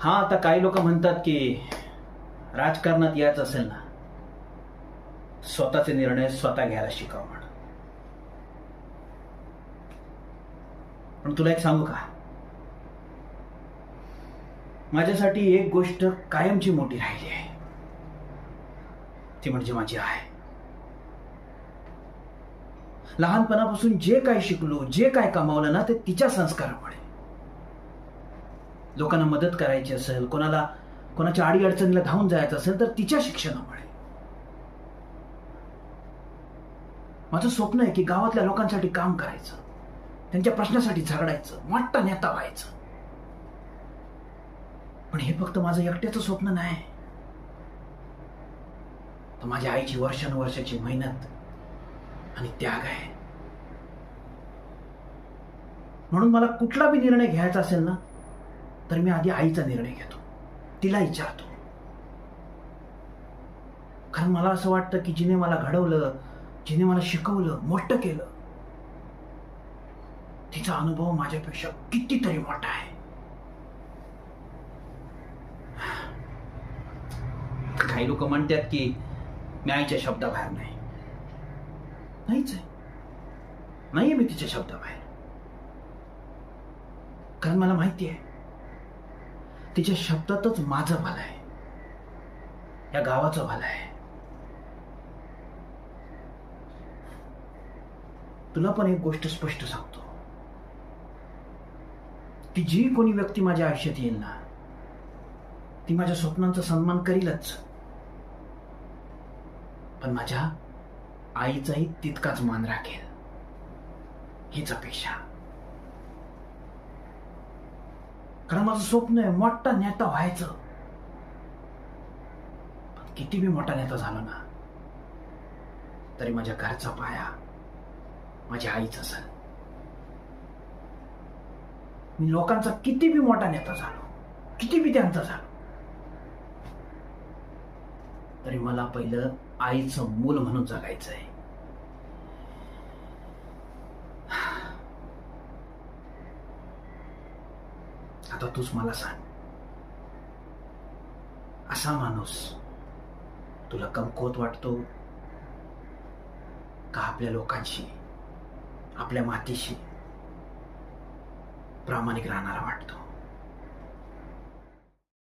हा, आता काही लोक म्हणतात की राजकारणात यायचं असेल ना, स्वतःचे निर्णय स्वतः घ्यायला शिकाव म्हणून. पण तुला एक सांगू का, माझ्यासाठी एक गोष्ट कायमची मोठी राहिली आहे, ती म्हणजे माझी आई. लहानपणापासून जे काय शिकलो, जे काय कमावलं ना, ते तिच्या संस्कारामुळे. लोकांना मदत करायची असेल, कोणाच्या आडी अडचणीला धावून जायचं असेल तर तिच्या शिक्षणामुळे. माझं स्वप्न आहे की गावातल्या लोकांसाठी काम करायचं, त्यांच्या प्रश्नासाठी झगडायचं, मोठा नेता व्हायचं. पण हे फक्त माझं एकट्याचं स्वप्न नाही, तर माझ्या आईची वर्षानुवर्षाची मेहनत आणि त्याग आहे. म्हणून मला कुठला बी निर्णय घ्यायचा असेल ना, तर मी आधी आईचा निर्णय घेतो, तिला विचारतो. कारण मला असं वाटतं की जिने मला घडवलं, जिने मला शिकवलं, मोठं केलं, तिचा अनुभव माझ्यापेक्षा कितीतरी मोठा आहे. काही लोक म्हणतात की मी आईच्या शब्दाबाहेर नाहीच आहे. नाहीये मी तिच्या शब्दाबाहेर. कारण मला माहिती आहे तिच्या शब्दातच माझं भलं आहे, या गावाचं भलं आहे. तुला पण एक गोष्ट स्पष्ट सांगतो की जी कोणी व्यक्ती माझ्या आयुष्यात येईल ना, ती माझ्या स्वप्नांचा सन्मान करीलच, पण माझ्या आईचाही तितकाच मान राखेल, हीच अपेक्षा. कारण माझं स्वप्न आहे मोठा नेता व्हायचं. पण किती बी मोठा नेता झालो ना, तरी माझ्या घरचा पाया माझ्या आईच असेल. मी लोकांचा किती बी मोठा नेता झालो, किती बी त्यांचा झालो, तरी मला पहिलं आईचं मूल म्हणून जगायचंय. आता तूच मला सांग, असा माणूस तुला कमकुवत वाटतो का आपल्या लोकांशी, आपल्या मातीशी प्रामाणिक राहणारा वाटतो?